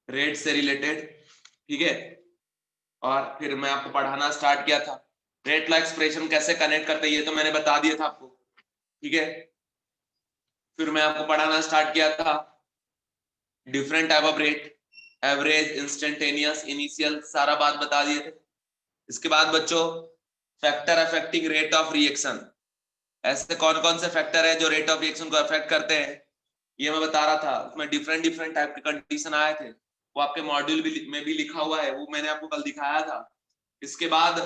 Rate से related, ठीक है। और फिर मैं आपको पढ़ाना स्टार्ट किया था रेट लॉ एक्सप्रेशन कैसे कनेक्ट करते हैं, ये तो मैंने बता दिया था आपको, ठीक है। फिर मैं आपको पढ़ाना स्टार्ट किया था different type of rate, average, instantaneous, initial, सारा बात बता दिए थे। इसके बाद बच्चों factor affecting rate of reaction, ऐसे कौन कौन से फैक्टर है जो रेट ऑफ रिएक्शन को अफेक्ट करते हैं, ये मैं बता रहा था। उसमें डिफरेंट डिफरेंट टाइप के कंडीशन आए थे, वो आपके मॉड्यूल में भी लिखा हुआ है, वो मैंने आपको कल दिखाया था। इसके बाद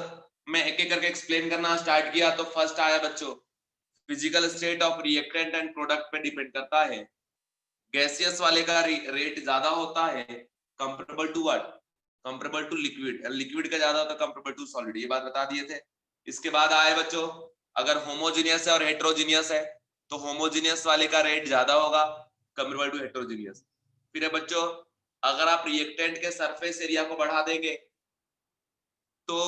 मैं एक एक करके एक्सप्लेन करना स्टार्ट किया। तो फर्स्ट आया बच्चों physical state of reactant and product पे डिपेंड करता है। गैसियस वाले का रेट ज्यादा होता है comparable to what, comparable to liquid, liquid का ज्यादा होता है कंपेरेबल टू सॉलिड, ये बात बता दिए थे। इसके बाद आए बच्चों अगर होमोजीनियस है और हेट्रोजीनियस है तो होमोजीनियस वाले का रेट ज्यादा होगा कंपेरेबल टू हेट्रोजीनियस। फिर है बच्चों अगर आप रिएक्टेंट के सरफेस एरिया को बढ़ा देंगे तो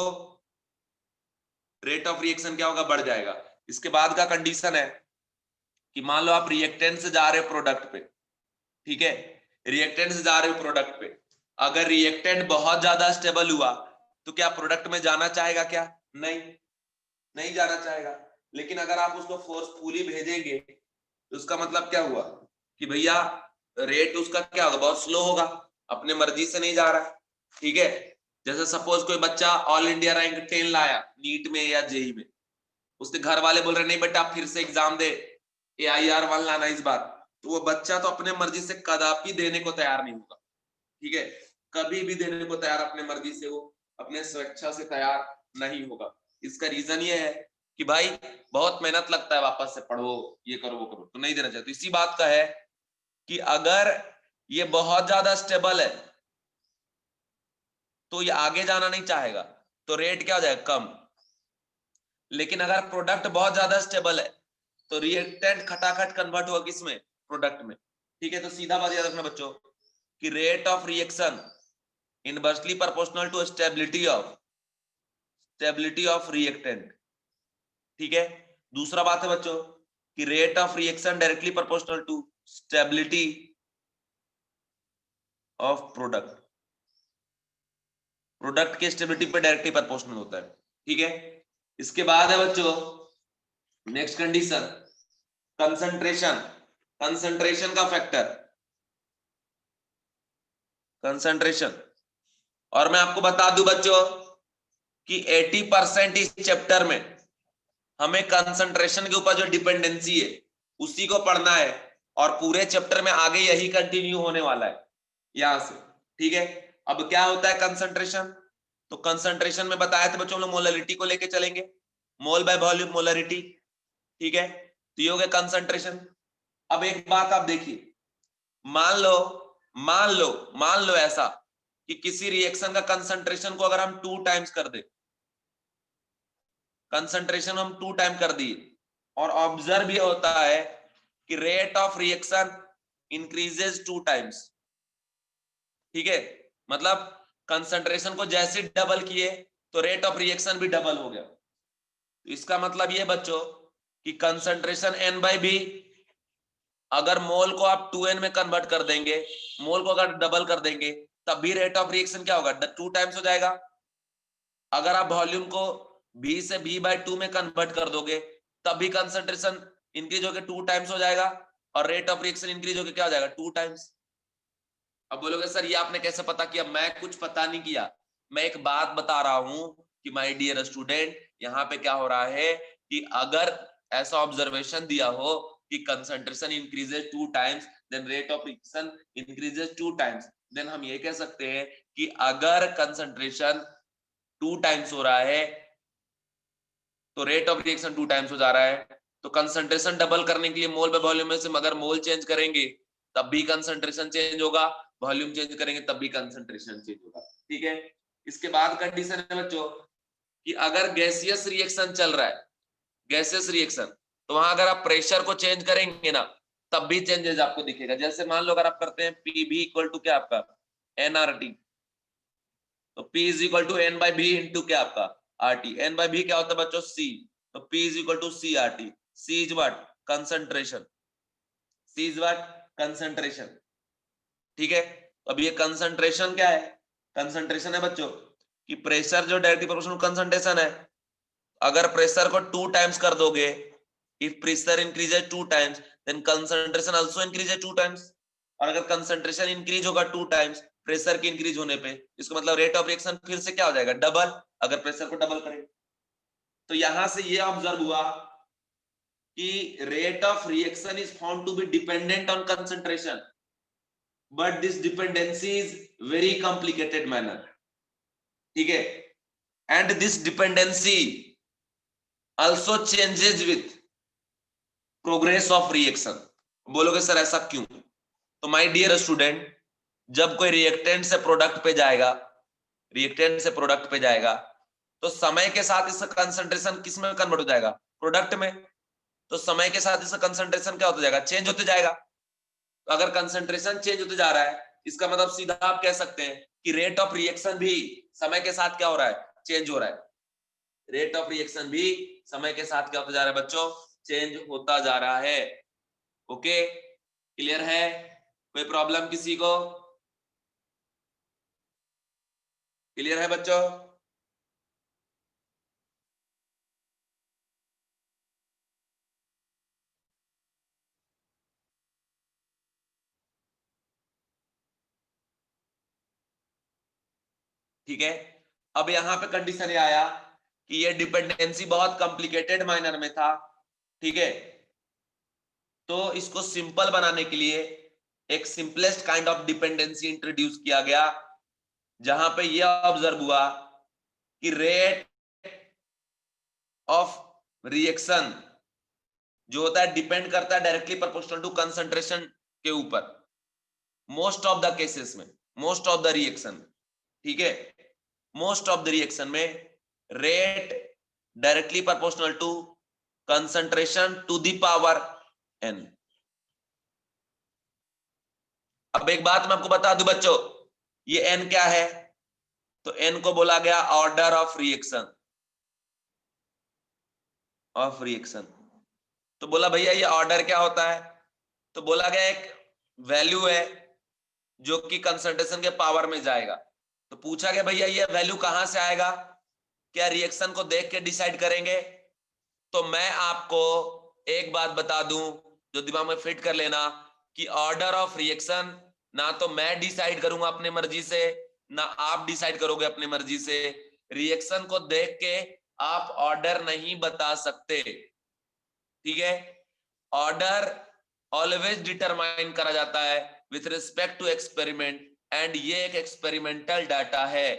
रेट ऑफ रिएक्शन क्या होगा, बढ़ जाएगा। इसके बाद का कंडीशन है कि मान लो आप रिएक्टेंट से जा रहे हो प्रोडक्ट पे, ठीक है, रिएक्टेंट से जा रहे हो प्रोडक्ट पे, अगर रिएक्टेंट बहुत ज्यादा स्टेबल हुआ तो क्या प्रोडक्ट में जाना चाहेगा क्या, नहीं, नहीं जाना चाहेगा। लेकिन अगर आप उसको फोर्सफुली भेजेंगे तो उसका मतलब क्या हुआ कि भैया रेट उसका क्या होगा, बहुत स्लो होगा, अपने मर्जी से नहीं जा रहा है, ठीक है। जैसे सपोज कोई बच्चा ऑल इंडिया रैंक 10 लाया नीट में या जेई में, उसके घर वाले बोल रहे नहीं बेटा आप फिर से एग्जाम दे, AIR 1 लाना इस बार, तो वो बच्चा तो अपने मर्जी से कदापि देने को तैयार नहीं होगा, ठीक है, कभी भी देने को तैयार अपने मर्जी से वो अपने स्वेच्छा से तैयार नहीं होगा। इसका रीजन ये है कि भाई बहुत मेहनत लगता है, वापस से पढ़ो, ये करो वो करो, तो नहीं देना चाहिए। तो इसी बात का है कि अगर ये बहुत ज्यादा स्टेबल है तो ये आगे जाना नहीं चाहेगा, तो रेट क्या हो जाएगा, कम। लेकिन अगर प्रोडक्ट बहुत ज्यादा स्टेबल है तो रिएक्टेंट खटाखट कन्वर्ट होगा किसमें, प्रोडक्ट में, ठीक है। तो सीधा बात याद रखना बच्चों कि rate of reaction inversely proportional to stability of reactant, ठीक है। दूसरा बात है बच्चों कि rate of reaction directly proportional to stability of product, product की स्टेबिलिटी पे डायरेक्टली प्रोपोर्शनल होता है, ठीक है। इसके बाद है बच्चों नेक्स्ट कंडीशन कंसंट्रेशन, कंसंट्रेशन का फैक्टर, कंसंट्रेशन। और मैं आपको बता दूं बच्चों कि 80% इस चैप्टर में हमें कंसंट्रेशन के ऊपर जो डिपेंडेंसी है उसी को पढ़ना है, और पूरे चैप्टर में आगे यही कंटिन्यू होने वाला है यहां से, ठीक है। अब क्या होता है कंसंट्रेशन, तो कंसंट्रेशन में बताया था बच्चों हम लोग मोलरिटी को लेके चलेंगे, मोल बाय वॉल्यूम मोलरिटी, ठीक है। तो ये हो गया कंसंट्रेशन। अब एक बात आप देखिए, मान लो मान लो ऐसा कि किसी रिएक्शन का कंसंट्रेशन को अगर हम 2 टाइम्स कर दे, कंसंट्रेशन हम 2 टाइम कर दिए, और ऑब्जर्व ये होता है कि rate of reaction increases 2 times, ठीक है। मतलब कंसंट्रेशन को जैसे डबल किए तो रेट ऑफ रिएक्शन भी डबल हो गया। तो इसका मतलब ये बच्चों कि कंसंट्रेशन N/V, अगर मोल को आप 2N में कन्वर्ट कर देंगे, मोल को अगर डबल कर देंगे तब भी रेट ऑफ रिएक्शन क्या होगा, 2 टाइम्स हो जाएगा। अगर आप वॉल्यूम को V से V/2 में कन्वर्ट कर दोगे तब भी कंसंट्रेशन इंक्रीज होकर 2 टाइम्स हो जाएगा, और रेट ऑफ रिएक्शन इंक्रीज होकर क्या हो जाएगा, 2 टाइम्स। अब बोलोगे सर ये आपने कैसे पता किया, मैं कुछ पता नहीं किया, मैं एक बात बता रहा हूं कि माय डियर स्टूडेंट यहाँ पे क्या हो रहा है कि अगर ऐसा ऑब्जर्वेशन दिया हो कि concentration increases 2 times then rate of reaction increases 2 times, then हम ये कह सकते हैं कि अगर कंसंट्रेशन 2 टाइम्स हो रहा है तो रेट ऑफ रिएक्शन 2 टाइम्स हो जा रहा है। तो कंसंट्रेशन डबल करने के लिए मोल बाय वॉल्यूम में से अगर मोल चेंज करेंगे तब भी कंसंट्रेशन चेंज होगा, वॉल्यूम चेंज करेंगे तब भी कंसंट्रेशन चेंज होगा, ठीक है। इसके बाद कंडीशन है बच्चों कि अगर गैसियस रिएक्शन चल रहा है, गैसियस रिएक्शन, तो वहां अगर आप प्रेशर को चेंज करेंगे ना तब भी चेंजेस आपको दिखेगा। जैसे मान लो अगर आप करते हैं पीबी इक्वल टू क्या आपका एनआरटी, तो P is equal to n by B into क्या आपका आरटी, एन बाई बी क्या होता है बच्चों C, तो P is equal to C R T, C is what concentration, C is what concentration, ठीक है। अब ये कंसंट्रेशन क्या है, कंसंट्रेशन है बच्चों कि प्रेशर जो डायरेक्टली प्रोपोर्शनल कंसंट्रेशन है, अगर प्रेशर को 2 टाइम्स कर दोगे, if pressure increases 2 times then concentration also increases 2 times, और अगर कंसंट्रेशन इंक्रीज होगा 2 टाइम्स प्रेशर के इंक्रीज होने पे, इसका मतलब रेट ऑफ रिएक्शन फिर से क्या हो जाएगा, डबल, अगर प्रेशर को डबल करें। तो यहां से ये ऑब्जर्व हुआ कि rate of reaction is found to be dependent on concentration, but this dependency is very complicated manner, ठीक है, and this dependency also changes with progress of reaction. बोलोगे सर ऐसा क्यों? तो माय डियर स्टूडेंट, जब कोई रिएक्टेंट से product पे जाएगा, रिएक्टेंट से प्रोडक्ट पे जाएगा, तो समय के साथ इसका कंसंट्रेशन किस में कन्वर्ट हो जाएगा, प्रोडक्ट में। तो समय के साथ इसका कंसंट्रेशन क्या होता जाएगा, चेंज होते जाएगा। तो अगर कंसंट्रेशन चेंज होते जा रहा है, इसका मतलब सीधा आप कह सकते हैं कि रेट ऑफ रिएक्शन भी समय के साथ क्या हो रहा है, चेंज हो रहा है। रेट ऑफ रिएक्शन भी समय के साथ क्या होता जा रहा है बच्चों, चेंज होता जा रहा है। ओके, क्लियर है? कोई प्रॉब्लम किसी को? क्लियर है बच्चों? ठीक है, अब यहां पे कंडीशन ये आया कि ये डिपेंडेंसी बहुत कॉम्प्लिकेटेड माइनर में था, ठीक है, तो इसको सिंपल बनाने के लिए एक simplest kind of dependency introduce किया गया, जहां पे यह ऑब्जर्व हुआ कि रेट ऑफ रिएक्शन जो होता है डिपेंड करता है डायरेक्टली प्रोपोर्शनल टू कंसंट्रेशन के ऊपर, मोस्ट ऑफ द केसेस में, मोस्ट ऑफ द रिएक्शन, ठीक है, मोस्ट ऑफ द रिएक्शन में rate directly proportional to concentration to the power n। अब एक बात मैं आपको बता दूं बच्चों, ये n क्या है, तो n को बोला गया order of reaction, of reaction. तो बोला भैया ये ऑर्डर क्या होता है, तो बोला गया एक वैल्यू है जो कि कंसंट्रेशन के पावर में जाएगा। तो पूछा गया भैया ये वैल्यू कहां से आएगा, क्या रिएक्शन को देख के डिसाइड करेंगे? तो मैं आपको एक बात बता दूं जो दिमाग में फिट कर लेना, कि ऑर्डर ऑफ रिएक्शन ना तो मैं डिसाइड करूंगा अपने मर्जी से, ना आप डिसाइड करोगे अपनी मर्जी से। रिएक्शन को देख के आप ऑर्डर नहीं बता सकते, ठीक है। ऑर्डर ऑलवेज डिटरमाइन करा जाता है with respect to experiment, and ये एक एक्सपेरिमेंटल डाटा है।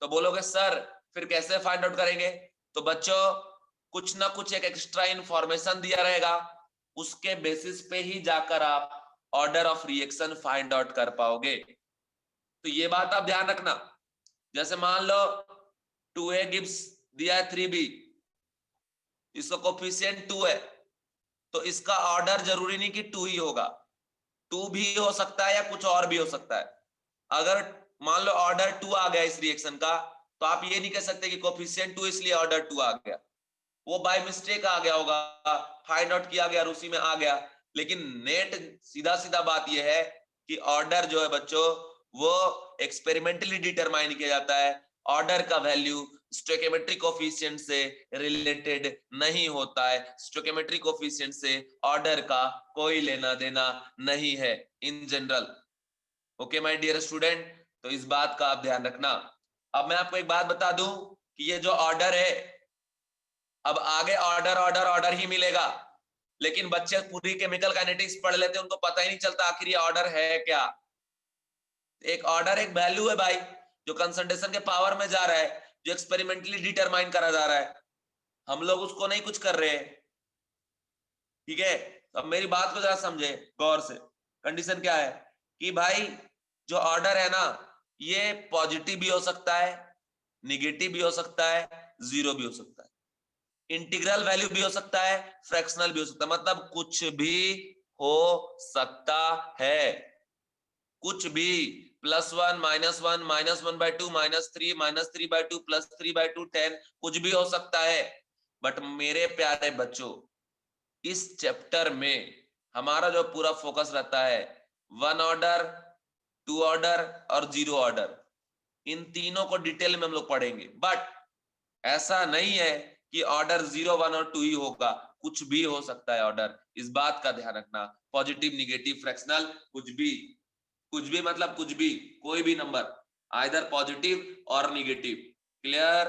तो बोलोगे सर फिर कैसे फाइंड आउट करेंगे? तो बच्चों कुछ ना कुछ एक एक्स्ट्रा इंफॉर्मेशन दिया रहेगा, उसके बेसिस पे ही जाकर आप order of reaction find out कर पाओगे। तो ये बात आप ध्यान रखना, जैसे मान लो 2a गिव्स दिया है 3b, इसका कोफिशिएंट 2 है, तो इसका ऑर्डर जरूरी नहीं कि 2 ही होगा, 2 भी हो सकता है या कुछ और भी हो सकता है। अगर मान लो ऑर्डर 2 आ गया इस रिएक्शन का, तो आप ये नहीं कह सकते कि कोफिशिएंट 2 इसलिए ऑर्डर 2 आ गया, वो बाय मिस्टेक आ गया होगा, फाइंड आउट किया गया और उसी में आ गया। लेकिन नेट सीधा सीधा बात यह है कि ऑर्डर जो है बच्चों वो एक्सपेरिमेंटली डिटरमाइन किया जाता है, ऑर्डर का वैल्यू स्टोइकियोमेट्रिक कोफिशिएंट से रिलेटेड नहीं होता है, स्टोइकियोमेट्रिक कोफिशिएंट से ऑर्डर का कोई लेना देना नहीं है in general. Okay my dear student, तो इस बात का आप ध्यान रखना। अब मैं आपको एक बात बता दूं कि ये जो ऑर्डर है, अब आगे ऑर्डर ऑर्डर ऑर्डर ही मिलेगा, लेकिन बच्चे पूरी केमिकल काइनेटिक्स पढ़ लेते हैं, उनको पता ही नहीं चलता आखिर ये ऑर्डर है क्या। एक ऑर्डर एक वैल्यू है भाई, जो कंसंट्रेशन के पावर में जा रहा है, जो एक्सपेरिमेंटली डिटरमाइन करा जा रहा है, हम लोग उसको नहीं कुछ कर रहे हैं, ठीक है। अब मेरी बात को जरा समझे गौर से। कंडीशन क्या है कि भाई जो ऑर्डर है ना, ये पॉजिटिव भी हो सकता है, निगेटिव भी हो सकता है, जीरो भी हो सकता है, इंटीग्रल वैल्यू भी हो सकता है, फ्रैक्शनल भी हो सकता है, मतलब कुछ भी हो सकता है, कुछ भी। +1 -1 -1/2 -3 -3/2 +3/2 10 कुछ भी हो सकता है। बट मेरे प्यारे बच्चों, इस चैप्टर में हमारा जो पूरा फोकस रहता है 1 ऑर्डर 2 ऑर्डर और 0 ऑर्डर, इन तीनों को डिटेल में हम लोग पढ़ेंगे। बट ऐसा नहीं है कि ऑर्डर 0, 1 और 2 ही होगा, कुछ भी हो सकता है ऑर्डर, इस बात का ध्यान रखना। पॉजिटिव, निगेटिव, फ्रैक्शनल, कुछ भी मतलब कुछ भी, कोई भी नंबर, आइदर पॉजिटिव और निगेटिव। क्लियर?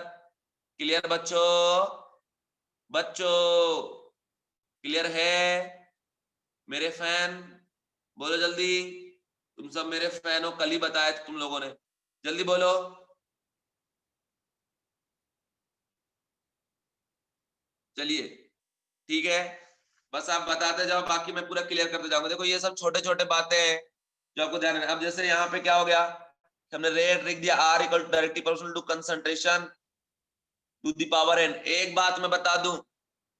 क्लियर बच्चों? क्लियर है मेरे फैन? बोलो जल्दी, तुम सब मेरे फैन हो, कल ही बताया था तुम लोगों ने, जल्दी बोलो। चलिए ठीक है, बस आप बताते जाओ, बाकी मैं पूरा क्लियर करते जाऊंगा। देखो ये सब छोटे छोटे बातें हैं जो आपको ध्यान रखना। अब जैसे यहाँ पे क्या हो गया, हमने रेट लिख दिया, R equal to directly proportional to concentration to the power n। एक बात मैं बता दूं,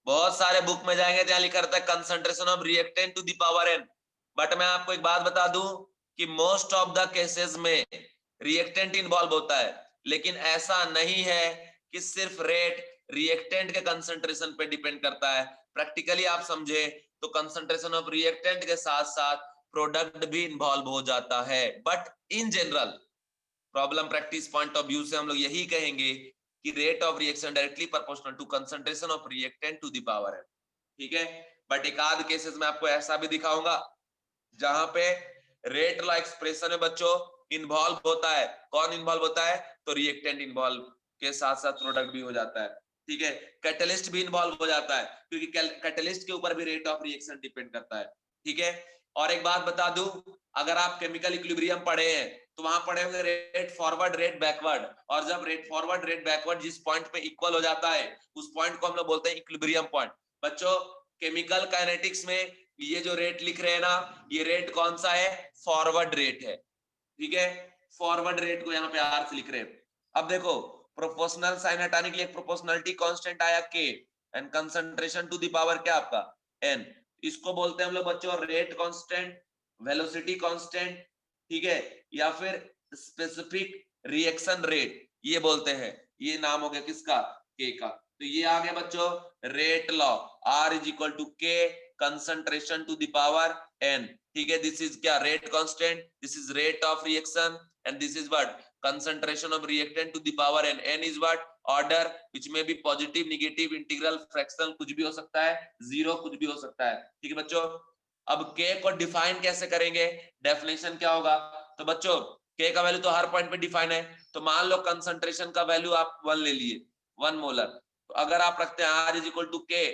बहुत सारे बुक में जाएंगे तो यहाँ लिखा रहता है concentration of reactant to the power n, but मैं आपको एक बात बता दूं कि मोस्ट ऑफ द केसेस में रिएक्टेंट इन्वॉल्व होता है, लेकिन ऐसा नहीं है कि सिर्फ रेट रिएक्टेंट के कंसंट्रेशन पे डिपेंड करता है। प्रैक्टिकली आप समझे तो कंसंट्रेशन ऑफ रिएक्टेंट के साथ साथ प्रोडक्ट भी इन्वॉल्व हो जाता है। But in general problem practice point of view से हम लोग यही कहेंगे कि rate of reaction directly proportional to concentration of reactant to the power n। ठीक है, बट एक आध केसेस में आपको ऐसा भी दिखाऊंगा जहां पे रेट लॉ एक्सप्रेशन में बच्चों इन्वॉल्व होता है। कौन इन्वॉल्व होता है? तो रिएक्टेंट इन्वॉल्व के साथ साथ प्रोडक्ट भी हो जाता है। ठीक है, कैटलिस्ट भी इन्वॉल्व हो जाता है, क्योंकि कैटलिस्ट के ऊपर भी रेट ऑफ रिएक्शन डिपेंड करता है। ठीक है, और एक बात बता दूं, अगर आप केमिकल इक्विलिब्रियम पढ़े हैं तो वहां पढ़े होंगे रेट फॉरवर्ड रेट बैकवर्ड, और जब रेट फॉरवर्ड रेट बैकवर्ड जिस पॉइंट पे इक्वल हो जाता है उस पॉइंट को हम लोग बोलते हैं इक्विलिब्रियम पॉइंट। बच्चों केमिकल काइनेटिक्स में ये जो रेट लिख रहे हैं ना, ये रेट कौन सा है? फॉरवर्ड रेट है। ठीक है, फॉरवर्ड रेट को यहाँ पे आर से लिख रहे हैं। अब देखो प्रोपोर्शनल साइन हटाने के लिए प्रोपोर्शनलिटी कांस्टेंट आया k, and concentration to the power क्या आपका n, इसको बोलते हैं हम लोग बच्चों रेट कांस्टेंट, वेलोसिटी कांस्टेंट, ठीक है, या फिर स्पेसिफिक रिएक्शन रेट, ये बोलते हैं। ये नाम हो गया किसका? के का। तो ये आ गया बच्चों rate law, R is equal to के concentration to the power n। ठीक है, दिस इज क्या? Rate constant, this is rate of reaction, and this is what? concentration of reactant to the power n। n is what? order which may be positive, negative, integral, fractional, कुछ भी हो सकता है, zero कुछ भी हो सकता है। ठीक है बच्चों, अब k को डिफाइन कैसे करेंगे? डेफिनेशन क्या होगा? तो बच्चों k का वैल्यू तो हर पॉइंट पे डिफाइन है, तो मान लो कंसंट्रेशन का वैल्यू आप 1 ले लिए, 1 मोलर, तो अगर आप रखते हैं R इज इक्वल टू के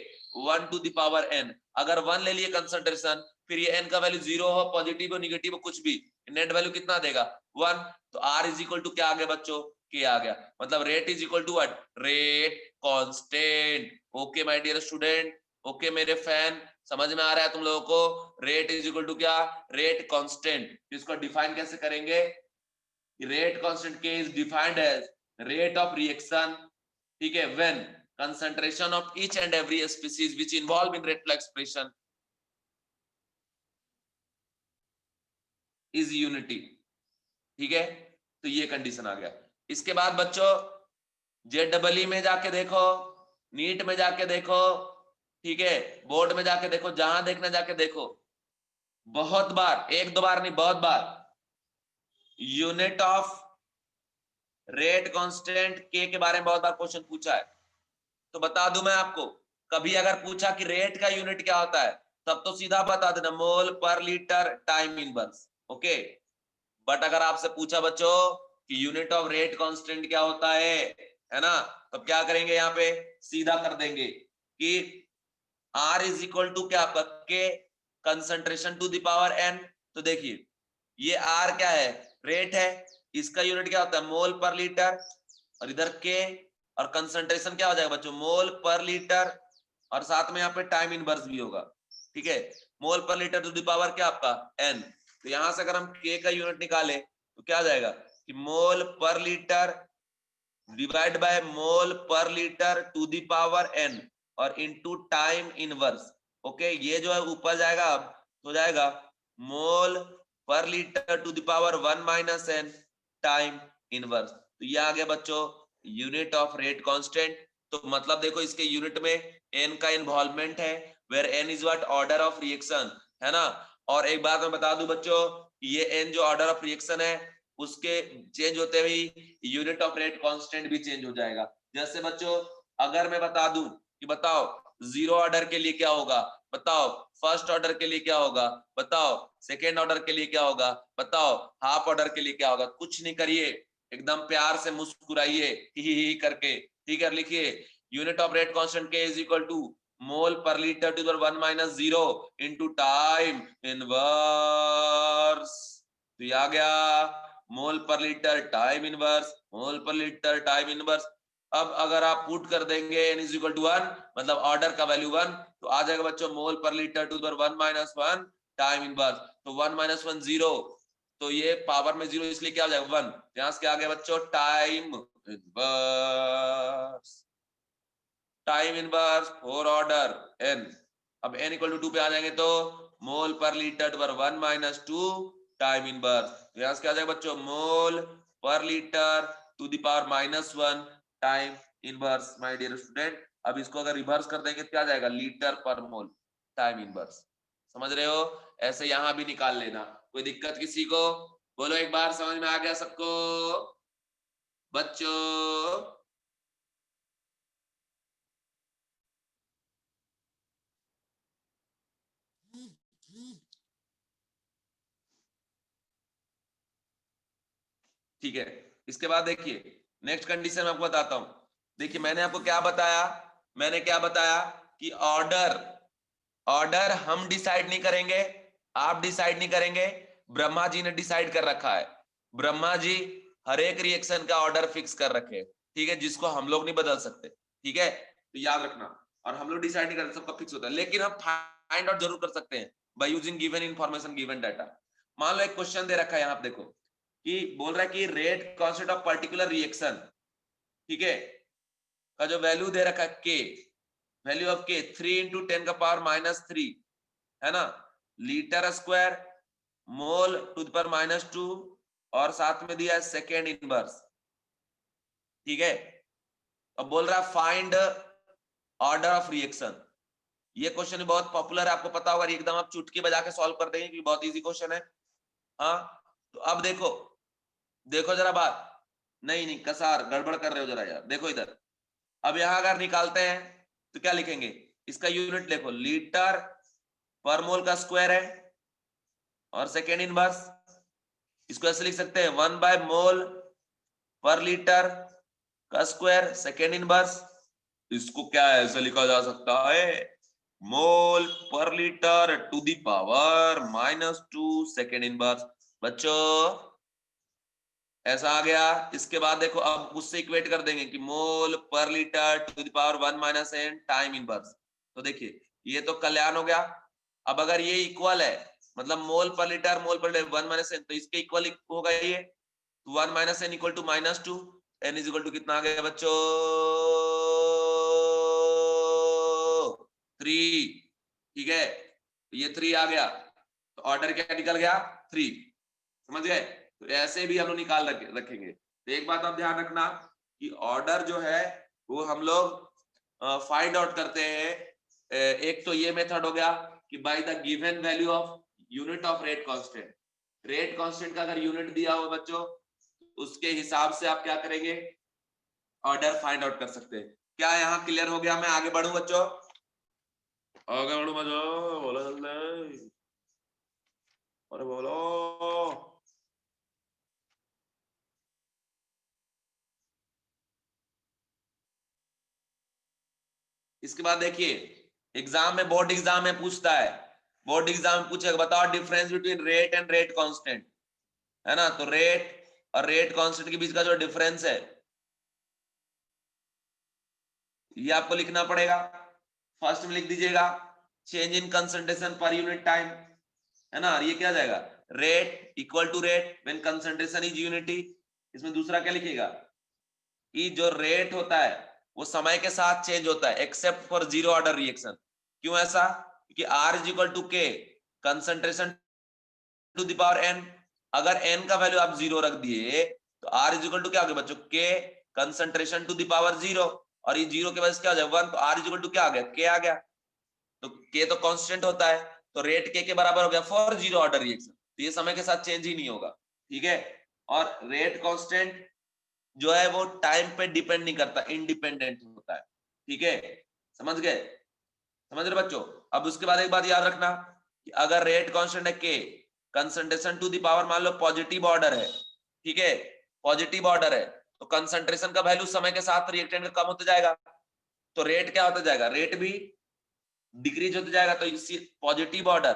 1 टू द पावर n, अगर 1 ले लिए कंसंट्रेशन, फिर ये n का वैल्यू 0 हो, पॉजिटिव हो, निगेटिव हो, कुछ भी, नेट वैल्यू कितना देगा? 1। तो R इज इक्वल टू क्या आ गया बच्चों? के आ गया, मतलब rate is equal to what? Rate constant. Okay my dear student, okay मेरे फैन, समझ में आ रहा है तुम लोगों को? रेट इज इक्वल टू क्या? Rate constant. इसको डिफाइन कैसे करेंगे? Rate constant k is defined as rate of reaction, ठीक है, when concentration of each and every species which involve in rate law expression is unity। ठीक है, तो ये कंडीशन आ गया। इसके बाद बच्चों JEE में जाके देखो, नीट में जाके देखो, ठीक है, बोर्ड में जाके देखो, जहां देखना जाके देखो, बहुत बार, एक दो बार नहीं, बहुत बार यूनिट ऑफ रेट कांस्टेंट के बारे में बहुत बार क्वेश्चन पूछा है। तो बता दूं मैं आपको, कभी अगर पूछा कि रेट का यूनिट क्या होता है, तब तो सीधा बता देना मोल पर litre time inverse. Okay, but अगर आपसे पूछा बच्चों कि यूनिट ऑफ रेट कांस्टेंट क्या होता है ना, तब क्या करेंगे? यहाँ पे सीधा कर देंगे कि R इज इक्वल टू क्या आपका? K concentration to the power n। तो देखिए ये R क्या है? रेट है, इसका यूनिट क्या होता है? मोल पर लीटर, और इधर के, और कंसंट्रेशन क्या हो जाएगा बच्चों? मोल पर लीटर, और साथ में यहाँ पे टाइम इनवर्स भी होगा। ठीक है, मोल पर लीटर टू द पावर क्या आपका? n। तो यहां से अगर हम k का यूनिट निकाले तो क्या आ जाएगा कि मोल पर लीटर डिवाइड बाय मोल पर litre to the power n और इनटू टाइम इनवर्स। ओके, ये जो है ऊपर जाएगा, अब हो जाएगा मोल पर litre to the power 1 minus n time inverse. तो ये आ गया बच्चों यूनिट ऑफ रेट कांस्टेंट। तो मतलब देखो इसके यूनिट में n का इन्वॉल्वमेंट है, where n is what? Order of reaction, है ना। और एक बात मैं बता दूं बच्चों, ये एन जो ऑर्डर ऑफ रिएक्शन है उसके चेंज होते हुए यूनिट ऑफ रेट कांस्टेंट भी चेंज हो जाएगा। जैसे बच्चों अगर मैं बता दूं कि बताओ जीरो ऑर्डर के लिए क्या होगा, बताओ फर्स्ट ऑर्डर के लिए क्या होगा, बताओ सेकेंड ऑर्डर के लिए क्या होगा, बताओ हाफ ऑर्डर के लिए क्या होगा। कुछ नहीं करिए, एकदम प्यार से मुस्कुराइए ही करके, ठीक है। लिखिए unit of rate constant k is equal to mole पर litre to the 1 minus 0 into time inverse. तो ये आ गया मोल पर लीटर टाइम इनवर्स, मोल पर लीटर टाइम इनवर्स। अब अगर आप पुट कर देंगे n इज इक्वल टू 1 मतलब ऑर्डर का वैल्यू 1, तो आ जाएगा बच्चों मोल पर litre to the 1 minus 1 time inverse. तो 1 माइनस 1 0, तो ये पावर में 0 इसलिए क्या हो जाएगा 1। यहां से क्या आ गया बच्चों time inverse, time inverse for order n। अब n इक्वल टू 2 पे आ जाएंगे तो मोल पर लीटर पर 1 माइनस 2 टाइम इनवर्स। तो यहां से क्या आ जाएगा बच्चों मोल पर litre to the power -1 time inverse. My dear student, अब इसको अगर रिवर्स कर देंगे क्या आ जाएगा लीटर पर मोल टाइम इनवर्स। समझ रहे हो? ऐसे यहां भी निकाल लेना। कोई दिक्कत किसी को? बोलो एक बार, समझ में आ गया सबको बच्चों? ठीक है। इसके बाद देखिए नेक्स्ट कंडीशन मैं आपको बताता हूं। देखिए मैंने आपको क्या बताया, मैंने क्या बताया कि ऑर्डर, ऑर्डर हम डिसाइड नहीं करेंगे, आप डिसाइड नहीं करेंगे, ब्रह्मा जी ने डिसाइड कर रखा है। ब्रह्मा जी हर एक रिएक्शन का ऑर्डर फिक्स कर रखे, ठीक है, जिसको हम लोग नहीं बदल सकते, ठीक है, तो याद रखना। और हम लोग डिसाइड नहीं करते, सबका फिक्स होता है, लेकिन हम फाइंड आउट जरूर कर सकते हैं by using given information given data. मान लो एक क्वेश्चन दे रखा है यहाँ पे, देखो कि बोल रहा है कि rate constant of particular reaction, ठीक है, का जो वैल्यू दे रखा है के, वैल्यू ऑफ के 3 इंटू 10 का पावर -3 है ना, litre square mole to the power -2 और साथ में दिया है सेकेंड इनवर्स, ठीक है। अब बोल रहा है फाइंड ऑर्डर ऑफ रिएक्शन। ये क्वेश्चन बहुत पॉपुलर है, आपको पता होगा, एकदम आप चुटकी बजा के सॉल्व कर देंगे क्योंकि बहुत इजी क्वेश्चन है। हाँ तो अब देखो, देखो जरा बात, नहीं नहीं कसार गड़बड़ कर रहे हो जरा यार, देखो इधर। अब यहां अगर निकालते हैं तो क्या लिखेंगे, इसका यूनिट देखो लीटर पर मोल का स्क्वायर है और सेकेंड इनवर्स, इसको ऐसे लिख सकते हैं 1 बाय मोल पर लीटर का स्क्वायर सेकेंड इनवर्स। इसको क्या ऐसे लिखा जा सकता है मोल पर litre to the power -2 second inverse. बच्चों ऐसा आ गया। इसके बाद देखो अब उससे इक्वेट कर देंगे कि मोल पर litre to the power 1 minus n time inverse. तो देखिए ये तो कल्याण हो गया। अब अगर ये इक्वल है मतलब मोल पर लीटर मोल पर 1 माइनस n, तो इसके इक्वल होगा ये 1 minus n equal to -2, n is equal to कितना आ गया बच्चों 3, ठीक है, ये 3 आ गया, तो ऑर्डर क्या निकल गया 3। समझ गए? तो ऐसे भी हम लोग निकाल रखेंगे। तो एक बात आप ध्यान रखना कि ऑर्डर जो है वो हम लोग फाइंड आउट करते हैं। एक तो ये मेथड हो गया कि by the given value of unit of rate constant. Rate constant का अगर यूनिट दिया हो बच्चों, उसके हिसाब से आप क्या करेंगे ऑर्डर फाइंड आउट कर सकते हैं। क्या यहाँ क्लियर हो गया? मैं आगे बढ़ू बच्चों, आगे बढ़ू बच्चों, बोलो जल्दी, अरे बोलो। इसके बाद देखिए एग्जाम में, बोर्ड एग्जाम में पूछता है, बोर्ड एग्जाम में पूछेगा बताओ difference between rate and rate constant, है ना। तो रेट और रेट कांस्टेंट के बीच का जो डिफरेंस है ये आपको लिखना पड़ेगा। फर्स्ट में लिख दीजिएगा चेंज इन कंसंट्रेशन पर यूनिट टाइम, है ना। ये क्या जाएगा rate equal to rate when concentration is unity. इसमें दूसरा क्या लिखिएगा कि जो रेट होता है वो समय के साथ चेंज होता है except for zero order reaction. क्यों ऐसा? क्योंकि आर इज इक्वल टू के concentration to the power n। अगर n का वैल्यू आप जीरो रख दिए तो r इज इक्वल टू क्या हो गया बच्चों k concentration to the power 0, और ये 0 के वजह से क्या हो जाए 1, तो r इज इक्वल टू क्या आ गया k आ गया। तो k तो कांस्टेंट होता है, तो रेट k के बराबर हो गया फॉर जीरो ऑर्डर रिएक्शन। तो ये समय के साथ चेंज ही नहीं होगा, ठीक है। और रेट कांस्टेंट जो है वो टाइम पे डिपेंड नहीं करता, इंडिपेंडेंट होता है, ठीक है। समझ गए, समझ रहे बच्चों। अब उसके बाद एक बात याद रखना कि अगर रेट कांस्टेंट है के, कंसंट्रेशन टू द पावर मान लो पॉजिटिव ऑर्डर है, ठीक है, पॉजिटिव ऑर्डर है, तो कंसंट्रेशन का वैल्यू समय के साथ रिएक्टेंट का कम होता जाएगा, तो रेट क्या होता जाएगा, रेट भी डिक्रीज होता जाएगा। तो इसी positive order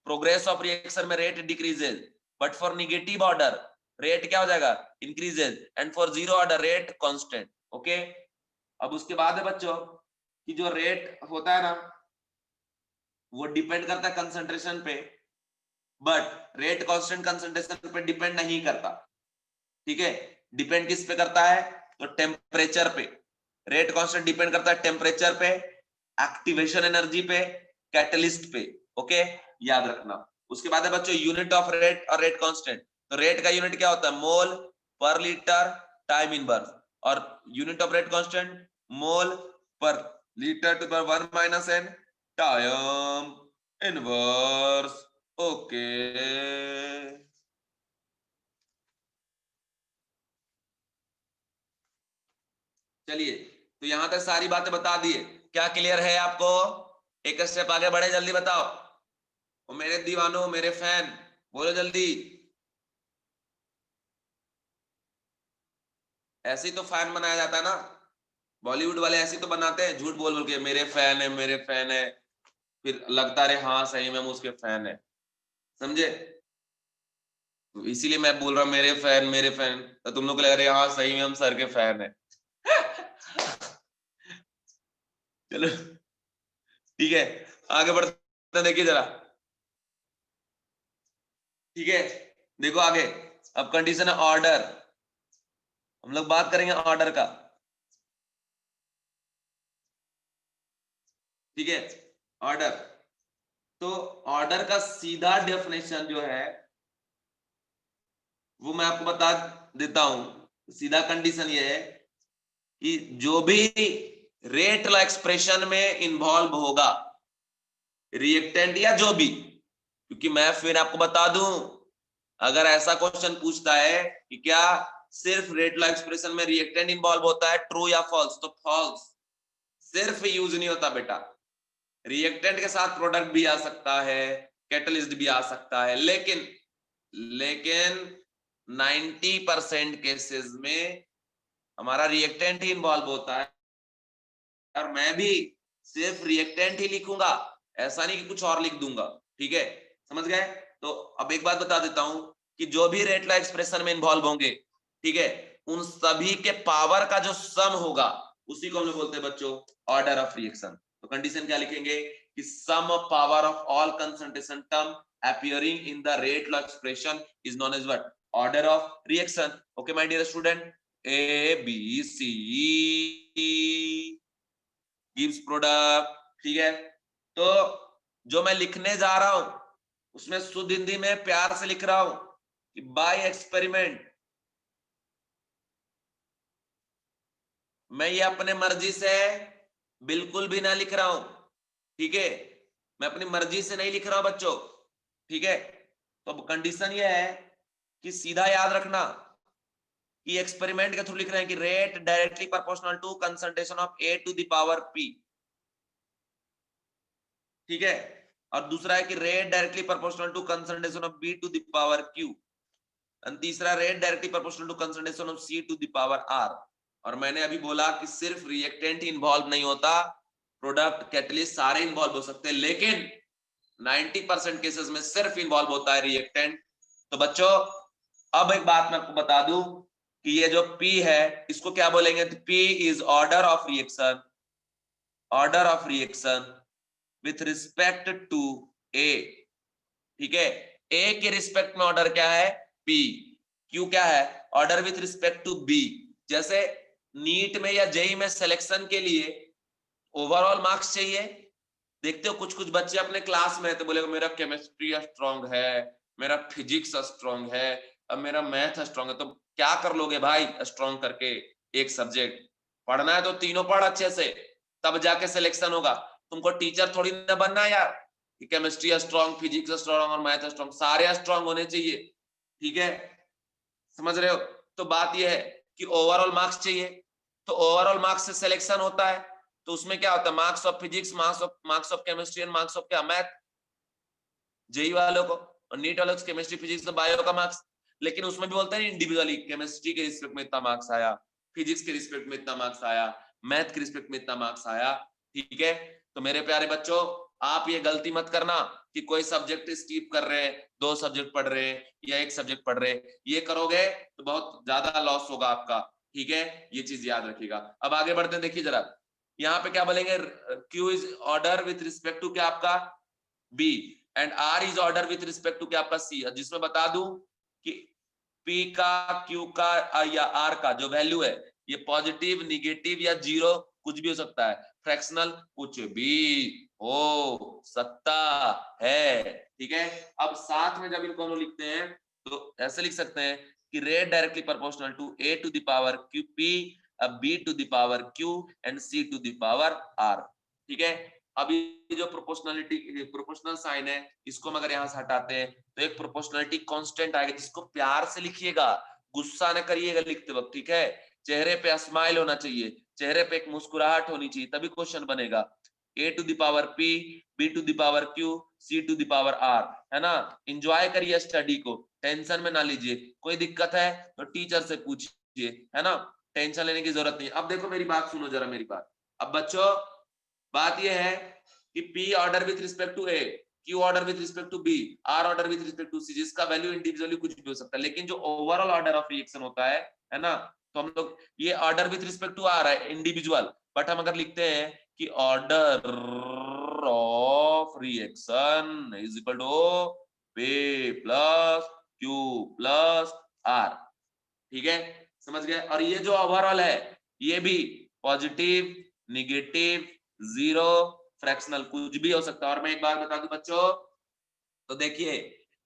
progress of reaction में rate decreases, but for negative order rate क्या हो जाएगा, increases, and for zero order rate constant, okay. अब उसके बाद है बच्चों कि जो रेट होता है ना वो डिपेंड करता है कंसंट्रेशन पे, बट रेट कांस्टेंट कंसंट्रेशन पे डिपेंड नहीं करता, ठीक है। डिपेंड किस पे करता है, तो टेम्परेचर पे। रेट कांस्टेंट डिपेंड करता है टेम्परेचर पे, एक्टिवेशन एनर्जी पे, कैटलिस्ट पे, ओके, याद रखना। उसके बाद है बच्चों यूनिट ऑफ रेट और रेट कांस्टेंट। तो रेट का यूनिट क्या होता है, मोल पर लीटर टाइम इनवर्स, और unit of rate constant mole पर litre to power 1 minus n time inverse, okay. चलिए, तो यहां तक सारी बातें बता दिए, क्या क्लियर है आपको? एक स्टेप आगे बढ़े, जल्दी बताओ। ओ मेरे दीवानों, मेरे फैन, बोलो जल्दी। ऐसे ही तो फैन बनाया जाता है ना, बॉलीवुड वाले ऐसे ही तो बनाते हैं, झूठ बोल बोल के मेरे फैन है, मेरे फैन है, फिर लगता रहे हाँ सही में हम उसके फैन है, समझे। तो इसीलिए मैं बोल रहा हूँ मेरे फैन, मेरे फैन, तो तुम लोग को लग रहे हाँ सही में हम सर के फैन है। चलो ठीक है, आगे बढ़ते हैं, देखिए जरा, ठीक है। देखो आगे, अब कंडीशन है ऑर्डर, हम लोग बात करेंगे ऑर्डर का, ठीक है। ऑर्डर, तो ऑर्डर का सीधा डेफिनेशन जो है वो मैं आपको बता देता हूं। सीधा कंडीशन ये है कि जो भी रेट ला एक्सप्रेशन में इन्वॉल्व होगा, रिएक्टेंट या जो भी, क्योंकि मैं फिर आपको बता दूं, अगर ऐसा क्वेश्चन पूछता है कि क्या सिर्फ रेट ला एक्सप्रेशन में रिएक्टेंट इन्वॉल्व होता है, ट्रू या फॉल्स, तो फॉल्स, सिर्फ यूज नहीं होता बेटा, रिएक्टेंट के साथ प्रोडक्ट भी आ सकता है, कैटलिस्ट भी आ सकता है, लेकिन लेकिन 90% केसेस में हमारा रिएक्टेंट ही इन्वॉल्व होता है, और मैं भी सिर्फ रिएक्टेंट ही लिखूंगा, ऐसा नहीं कि कुछ और लिख दूंगा, ठीक है, समझ गए। तो अब एक बात बता देता हूं कि जो भी रेट ला एक्सप्रेशन में इन्वॉल्व होंगे, ठीक है, उन सभी के पावर का जो सम होगा उसी को हम लोग बोलते हैं बच्चों ऑर्डर ऑफ रिएक्शन। तो कंडीशन क्या लिखेंगे कि sum of power of all concentration term appearing in the rate law expression is known as what, order of reaction, okay my dear student। A B C gives product, ठीक है। तो जो मैं लिखने जा रहा हूं उसमें शुद्ध हिंदी में प्यार से लिख रहा हूं कि बाय एक्सपेरिमेंट, मैं ये अपने मर्जी से बिल्कुल भी ना लिख रहा हूं, ठीक है, मैं अपनी मर्जी से नहीं लिख रहा हूं बच्चों, ठीक है। तो अब कंडीशन ये है कि सीधा याद रखना कि एक्सपेरिमेंट के थ्रू लिख रहे हैं कि rate directly proportional to concentration of A to the power P, ठीक है। और दूसरा है कि rate directly proportional to concentration of B to the power Q, और तीसरा rate directly proportional to concentration of C to the power R. और मैंने अभी बोला कि सिर्फ रिएक्टेंट ही इन्वॉल्व नहीं होता, प्रोडक्ट कैटलिस्ट सारे इन्वॉल्व हो सकते हैं, लेकिन 90% केसेस में सिर्फ इन्वॉल्व होता है रिएक्टेंट। तो बच्चों अब एक बात मैं आपको बता दूं कि ये जो P है इसको क्या बोलेंगे, तो P is order of reaction, order of reaction with respect to A, ठीक है। A के रिस्पेक्ट में ऑर्डर क्या है P, Q क्या है order with respect to B। जैसे नीट में या जेई में सिलेक्शन के लिए ओवरऑल मार्क्स चाहिए, देखते हो कुछ कुछ बच्चे अपने क्लास में तो बोलेगा मेरा केमिस्ट्री स्ट्रांग है, मेरा फिजिक्स स्ट्रांग है, अब मेरा मैथ स्ट्रांग है, तो क्या कर लोगे भाई स्ट्रांग करके एक सब्जेक्ट, पढ़ना है तो तीनों पढ़ अच्छे से, तब जाके सिलेक्शन होगा, तुमको टीचर थोड़ी ना बनना यार, कि केमिस्ट्री स्ट्रॉन्ग, फिजिक्स स्ट्रॉन्ग और मैथ स्ट्रॉन्ग, सारे स्ट्रॉन्ग होने चाहिए, ठीक है, समझ रहे हो। तो बात यह है कि ओवरऑल मार्क्स चाहिए, तो ओवरऑल मार्क्स से सिलेक्शन होता है, तो उसमें क्या होता है, marks of physics, marks of chemistry and marks of क्या, मैथ, जेई वालों को, और नीट वालों को केमिस्ट्री फिजिक्स तो बायो का मार्क्स। लेकिन उसमें भी बोलते हैं इंडिविजुअली, केमिस्ट्री के रिस्पेक्ट में इतना मार्क्स आया, फिजिक्स के रिस्पेक्ट में इतना मार्क्स आया, मैथ के रिस्पेक्ट में इतना मार्क्स आया, ठीक है। तो मेरे प्यारे बच्चों, आप ये गलती मत करना कि कोई सब्जेक्ट स्किप कर रहे हैं, 2 सब्जेक्ट पढ़ रहे हैं या 1 सब्जेक्ट पढ़ रहे हैं, ये करोगे तो बहुत ज्यादा लॉस होगा आपका, ठीक है, ये चीज याद रखिएगा। अब आगे बढ़ते हैं, देखिए जरा, यहाँ पे क्या बोलेंगे, Q is order with respect to क्या आपका B, and R is order with respect to क्या आपका सी, जिसमें बता दूं कि पी का, क्यू का या आर का जो वैल्यू है, ये पॉजिटिव, निगेटिव या जीरो कुछ भी हो सकता है, फ्रैक्शनल कुछ भी हो सकता है, ठीक है। अब साथ में जब इनको हम लिखते हैं तो ऐसे लिख सकते हैं कि rate directly proportional to A to the power Q P, B to the power Q and C to the power R, ठीक है। अब ये जो प्रोपोर्शनल साइन है, इसको हम अगर यहां से हटाते हैं तो एक प्रोपोर्शनलिटी कांस्टेंट आएगा, जिसको प्यार से लिखिएगा, गुस्सा न करिएगा लिखते वक्त, ठीक है। चेहरे पे स्माइल होना चाहिए, चेहरे पे एक मुस्कुराहट होनी चाहिए, तभी क्वेश्चन बनेगा। A to the power P, B to the power Q, C to the power R, है ना। एंजॉय करिए स्टडी को, टेंशन में ना लीजिए, कोई दिक्कत है तो टीचर से पूछिए, है ना, टेंशन लेने की जरूरत नहीं। अब देखो मेरी बात सुनो जरा, मेरी बात। अब बच्चों बात यह है कि P order with respect to A, Q order with respect to B, R order with respect to C, जिसका वैल्यू इंडिविजुअली कुछ भी हो सकता है, लेकिन जो ओवरऑल ऑर्डर ऑफ रिएक्शन होता है ना, तो हम लोग ये order with respect to R है इंडिविजुअल, बट हम अगर लिखते हैं कि order of reaction is equal to P plus Q plus R, ठीक है, समझ गए। और ये जो ओवरऑल है ये भी पॉजिटिव, निगेटिव, जीरो, फ्रैक्शनल कुछ भी हो सकता है। और मैं एक बार बता दूं बच्चों, तो देखिए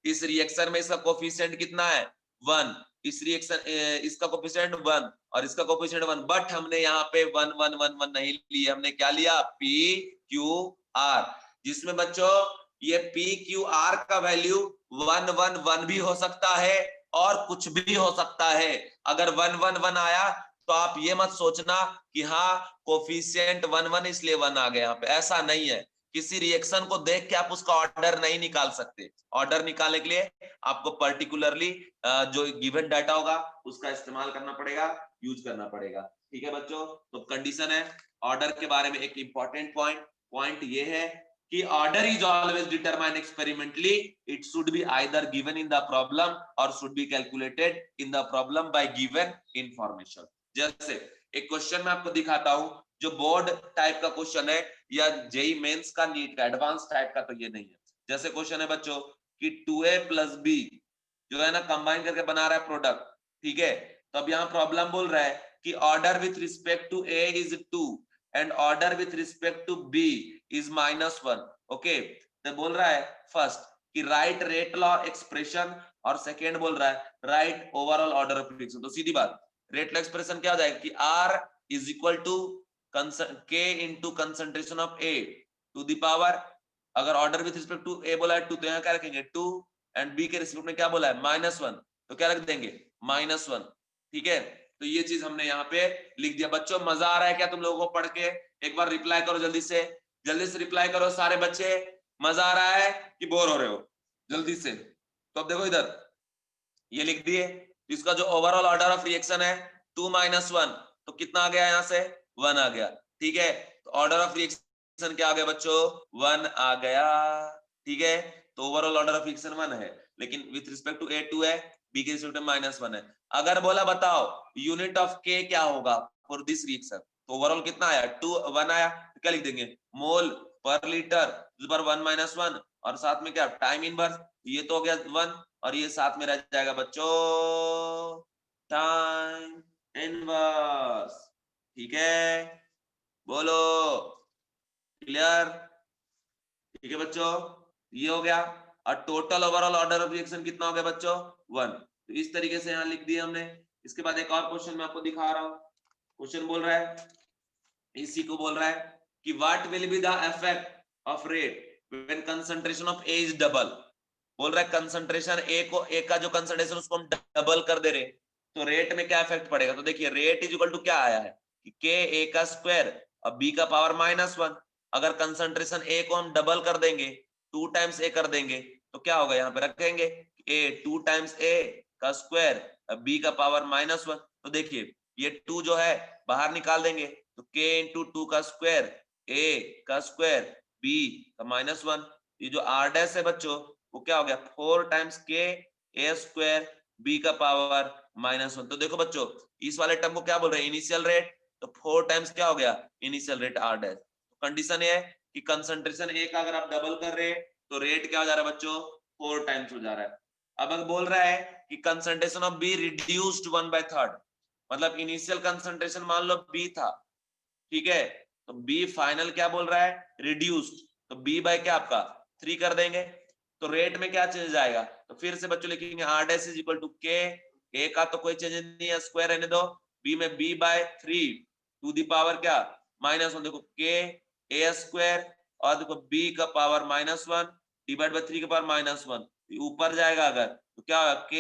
इस रिएक्शन में इसका कोफिशिएंट कितना है, 1, इस रिएक्शन इसका कोफिशिएंट 1 और इसका कोफिशिएंट 1, बट हमने यहाँ पे 1 1 1 1 नहीं लिया, हमने क्या लिया, P Q R, जिसमें बच्चों ये P Q R का वैल्यू 1 1 1 भी हो सकता है और कुछ भी हो सकता है। अगर 1 1 1 आया तो आप ये मत सोचना कि हाँ कोफिशिएंट 1 1 इसलिए 1 आ गया, यहाँ पे ऐसा नहीं है। किसी रिएक्शन को देख के आप उसका ऑर्डर नहीं निकाल सकते, ऑर्डर निकालने के लिए आपको पर्टिकुलरली जो गिवन डाटा होगा उसका इस्तेमाल करना पड़ेगा, यूज करना पड़ेगा, ठीक है बच्चों। तो कंडीशन है ऑर्डर के बारे में, एक इंपॉर्टेंट पॉइंट ये है कि order is always determined experimentally, it should be either given in the problem और should be calculated in the problem by given information. जैसे एक क्वेश्चन मैं आपको दिखाता हूं जो बोर्ड टाइप का क्वेश्चन है या जेई मेंस का, नीट का एडवांस टाइप का तो ये नहीं है। जैसे क्वेश्चन है बच्चों कि 2a प्लस बी जो है ना कंबाइन करके बना रहा है प्रोडक्ट, ठीक है। तो अब यहाँ प्रॉब्लम बोल रहा है कि order with respect to a is 2 and order with respect to b is -1, okay. तो बोल रहा है फर्स्ट कि राइट रेट लॉ एक्सप्रेशन, और सेकेंड बोल रहा है right overall order of reaction. तो सीधी बात, रेट लॉ एक्सप्रेशन क्या हो जाएगा कि R is equal to K into concentration of A to the power, अगर order with respect to A बोला है 2 तो यहाँ क्या रखेंगे 2, एंड B के रिस्पेक्ट में क्या बोला है -1 तो क्या रख देंगे -1, ठीक है। तो ये चीज हमने यहाँ पे लिख दिया। बच्चों मजा आ रहा है क्या तुम लोगों को पढ़ के? एक बार रिप्लाई करो जल्दी से रिप्लाई करो सारे बच्चे, मजा आ रहा है कि बोर हो रहे हो, जल्दी से। तो अब देखो इधर ये लिख दिए, इसका जो ओवरऑल ऑर्डर ऑफ रिएक्शन है 2 - 1 तो कितना आ गया, यहाँ से 1 आ गया, ठीक है। तो ऑर्डर ऑफ रिएक्शन क्या आ गया बच्चों, 1 आ गया, ठीक है। तो ओवरऑल ऑर्डर ऑफ रिएक्शन 1 है, लेकिन विथ रिस्पेक्ट टू A 2 है, B के रिस्पेक्ट में -1 है। अगर बोला बताओ यूनिट ऑफ K क्या होगा फॉर दिस रिएक्शन, तो ओवरऑल कितना आया 2 1 आया, तो क्या लिख देंगे मोल पर लीटर पर 1 - 1 और साथ में क्या टाइम इनवर्स, ये तो हो गया 1 और ये साथ में रह जाएगा बच्चों टाइम इनवर्स, ठीक है, बोलो क्लियर, ठीक है बच्चों, ये हो गया। और total overall order of reaction कितना हो गया बच्चों 1। तो इस तरीके से यहाँ लिख दिया हमने। इसके बाद एक और क्वेश्चन मैं आपको दिखा रहा हूं, क्वेश्चन बोल रहा है, इसी को बोल रहा है कि what will be the effect of rate when concentration of A is double, बोल रहा है कंसंट्रेशन ए का जो कंसंट्रेशन उसको हम डबल कर दे रहे, तो रेट में क्या इफेक्ट पड़ेगा? तो देखिए रेट इज इक्वल टू क्या आया है कि के ए का स्क्वायर और बी का पावर -1। अगर कंसंट्रेशन ए को हम डबल कर देंगे, 2 टाइम्स ए कर देंगे, तो क्या होगा? यहाँ पे रखेंगे ए 2 टाइम्स ए का स्क्वायर बी का पावर -1। तो देखिए ये 2 जो है बाहर निकाल देंगे, तो k इंटू 2 का स्क्वायर a का स्क्वायर b का -1। ये जो r डैश है बच्चों वो क्या हो गया? 4 times k a square b का पावर -1। तो देखो बच्चों इस वाले टर्म को क्या बोल रहे हैं? Initial rate. तो 4 टाइम्स क्या हो गया? Initial rate r dash. तो कंडीशन ये है कि कंसंट्रेशन a का अगर आप डबल कर रहे हैं तो रेट क्या हो जा रहा है बच्चों? 4 टाइम्स हो जा रहा है। अब अगर बोल रहा है कि कंसंट्रेशन ऑफ b रिड्यूस्ड 1/3, मतलब इनिशियल कंसंट्रेशन मान लो b था, ठीक है, तो b फाइनल क्या बोल रहा है? रिड्यूस्ड। तो b बाय क्या आपका 3 कर देंगे, तो रेट में क्या चेंज आएगा? तो फिर से बच्चों लिखेंगे r dash is equal to k, a का तो कोई चेंज नहीं है, स्क्वायर रहने दो, b में b by 3 to the power क्या -1। देखो k a स्क्वायर और देखो b का पावर -1 डिवाइड बाय 3 का पावर -1, ऊपर जाएगा अगर तो क्या होगा? k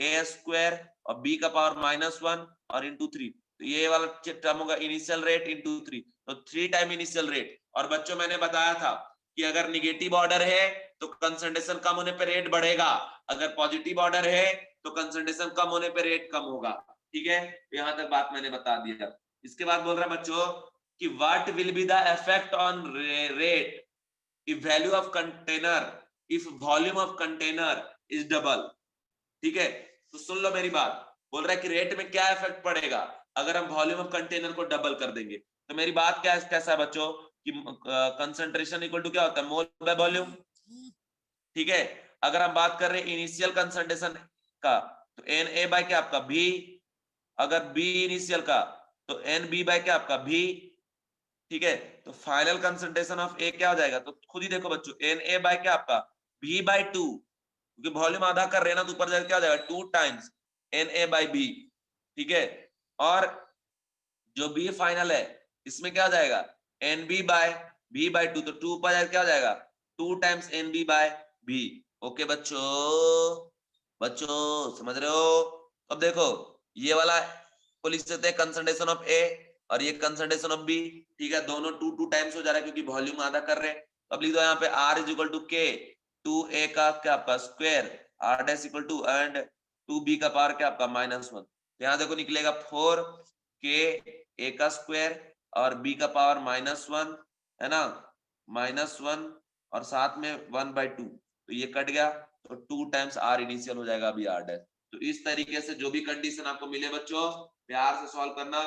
a स्क्वायर और b का पावर -1 और इंटू 3, तो ये वाला टर्म होगा इनिशियल रेट इंटू 3, तो 3 टाइम इनिशियल रेट। और बच्चों मैंने बताया था कि अगर निगेटिव ऑर्डर है तो कंसंट्रेशन कम होने पे रेट बढ़ेगा, अगर पॉजिटिव ऑर्डर है तो कंसंट्रेशन कम होने पे रेट कम होगा, ठीक है? तो यहां तक बात मैंने बता दिया। इसके बाद बोल रहा है बच्चों कि what will be the effect on rate if value of container if volume of container is double, ठीक है? तो सुन लो मेरी बात, बोल रहा है कि रेट में क्या इफेक्ट पड़ेगा अगर हम वॉल्यूम ऑफ कंटेनर को डबल कर देंगे। तो मेरी बात क्या है, कैसा है बच्चों कि कंसंट्रेशन इक्वल टू क्या होता है? मोल बाय वॉल्यूम, ठीक है? अगर हम बात कर रहे हैं इनिशियल कंसंट्रेशन का तो एन ए बाय क्या आपका भी, अगर बी इनिशियल का तो एन बी बाय क्या आपका भी, ठीक है? तो फाइनल कंसंट्रेशन ऑफ ए क्या हो जाएगा? तो खुद ही देखो बच्चों एन ए बाय क्या आपका बी बाय 2, क्योंकि वॉल्यूम आधा कर रहे हैं ना तो ऊपर जाकर क्या हो जाएगा? 2 times N A by B, ठीक है? और जो बी फाइनल है इसमें क्या हो जाएगा? N B by B by 2, तो 2 ऊपर जाकर क्या हो जाएगा? 2 times N B by B. Okay बच्चों, बच्चों समझ रहे हो? अब देखो ये वाला को लिख सकते हैं कंसंट्रेशन ऑफ ए और ये कंसंट्रेशन ऑफ बी, ठीक है? दोनों 2 टाइम्स हो जा रहा है क्योंकि वॉल्यूम आधा कर रहे हैं। अब लिख दो यहाँ पे r इज इक्वल टू के 2a का क्या आपका square r dash equal to and 2b का पावर क्या आपका -1। यहाँ देखो निकलेगा 4 के a का स्क्वायर और b का पावर -1 है ना, -1 और साथ में 1/2, तो ये कट गया, तो 2 टाइम्स r इनिशियल हो जाएगा अभी r डैश। तो इस तरीके से जो भी कंडीशन आपको मिले बच्चों प्यार से सॉल्व करना,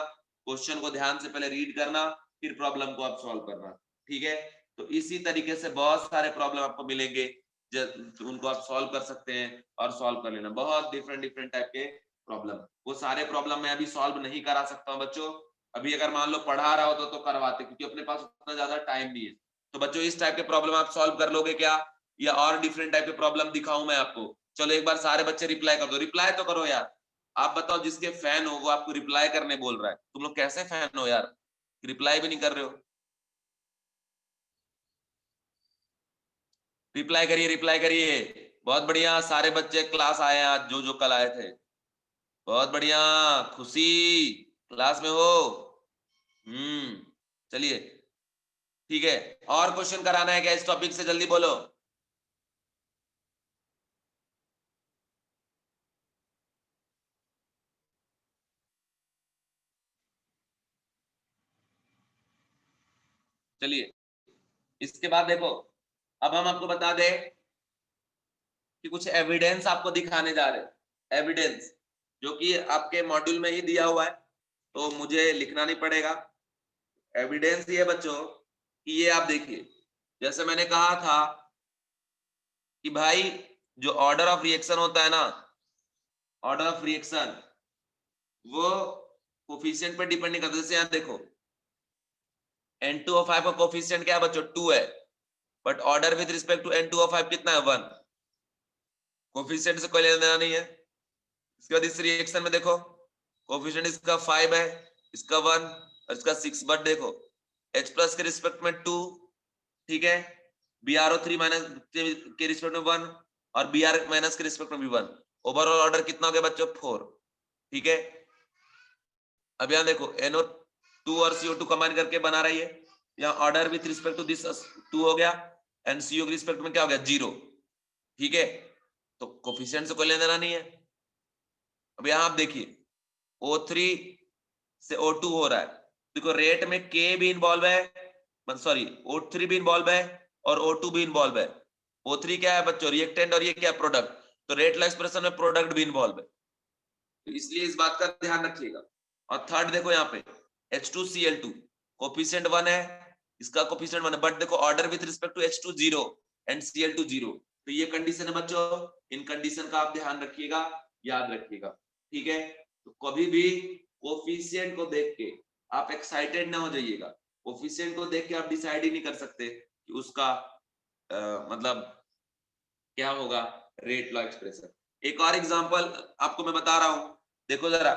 क्वेश्चन को ध्यान से पहले रीड करना, फिर प्रॉब्लम को आप सॉल्व करना, ठीक है? तो इसी तरीके से बहुत सारे प्रॉब्लम आपको मिलेंगे, उनको आप सॉल्व कर सकते हैं और सॉल्व कर लेना। बहुत डिफरेंट टाइप के प्रॉब्लम, वो सारे प्रॉब्लम मैं अभी सॉल्व नहीं करा सकता हूँ बच्चों, अभी अगर मान लो पढ़ा रहा हो तो करवाते, क्योंकि अपने पास उतना ज्यादा टाइम नहीं है। तो बच्चों इस टाइप के प्रॉब्लम आप सॉल्व कर लोगे क्या, या और डिफरेंट टाइप के प्रॉब्लम दिखाऊं मैं आपको? चलो एक बार सारे बच्चे रिप्लाई कर दो, रिप्लाई तो करो यार। आप बताओ जिसके फैन हो वो आपको रिप्लाई करने बोल रहा है, तुम लोग कैसे फैन हो यार, रिप्लाई भी नहीं कर रहे हो? रिप्लाई करिए, रिप्लाई करिए। बहुत बढ़िया, सारे बच्चे क्लास आए हैं आज, जो कल आए थे। बहुत बढ़िया, खुशी क्लास में हो? चलिए ठीक है, और क्वेश्चन कराना है क्या इस टॉपिक से? जल्दी बोलो। चलिए इसके बाद देखो, अब हम आपको बता दें कि कुछ एविडेंस आपको दिखाने जा रहे हैं, एविडेंस जो कि आपके मॉड्यूल में ही दिया हुआ है, तो मुझे लिखना नहीं पड़ेगा। एविडेंस ये बच्चों कि ये आप देखिए, जैसे मैंने कहा था कि भाई जो ऑर्डर ऑफ रिएक्शन होता है ना, ऑर्डर ऑफ रिएक्शन वो कोफिशिएंट पे डिपेंड नहीं करता। जैसे यहाँ देखो N2O5 का कोफिशिएंट क्या है बच्चों? 2 है, but order with respect to N2O5 कितना है? 1। कोफिशिएंट से कोई लेना देना नहीं है। इसके बाद इस रिएक्शन में देखो कोफिशिएंट इसका 5 है, इसका 1 और इसका 6, बट देखो H प्लस के रिस्पेक्ट में 2, ठीक है? BrO3 माइनस के रिस्पेक्ट में 1 और Br माइनस के रिस्पेक्ट में भी 1। ओवरऑल ऑर्डर कितना हो गया बच्चों? 4। ठीक है, अब यहां देखो NO2 और CO2 कंबाइन करके बना रही है, यहाँ order with respect to this 2 हो गया एंड CO के रिस्पेक्ट में क्या हो गया? 0। ठीक है, तो कोफिशिएंट से कोई लेना देना नहीं है। अब यहां आप देखिए O3 से O2 हो रहा है, देखो रेट में K भी इन्वॉल्व है, सॉरी O3 भी इन्वॉल्व है और O2 भी इन्वॉल्व है। O3 क्या है बच्चों? रिएक्टेंट, और ये क्या? प्रोडक्ट। तो रेट लॉ एक्सप्रेशन में प्रोडक्ट भी इन्वॉल्व है, तो इसलिए इस बात का ध्यान रखिएगा। और थर्ड देखो यहाँ पे H2Cl2 कोफिशिएंट 1 है, इसका कोफिशिएंट 1 है, बट देखो order with respect to H2 0 and Cl2 0, तो ये कंडीशन है बच्चों। इन कंडीशन का आप ध्यान रखिएगा, याद रखिएगा। ठीक है, तो कभी भी कोफिशिएंट को देख के आप एक्साइटेड ना हो जाइएगा। कोफिशिएंट को देख के आप डिसाइड ही नहीं कर सकते कि उसका मतलब क्या होगा रेट लॉ एक्सप्रेशन। एक और एग्जांपल आपको मैं बता रहा हूं, देखो जरा,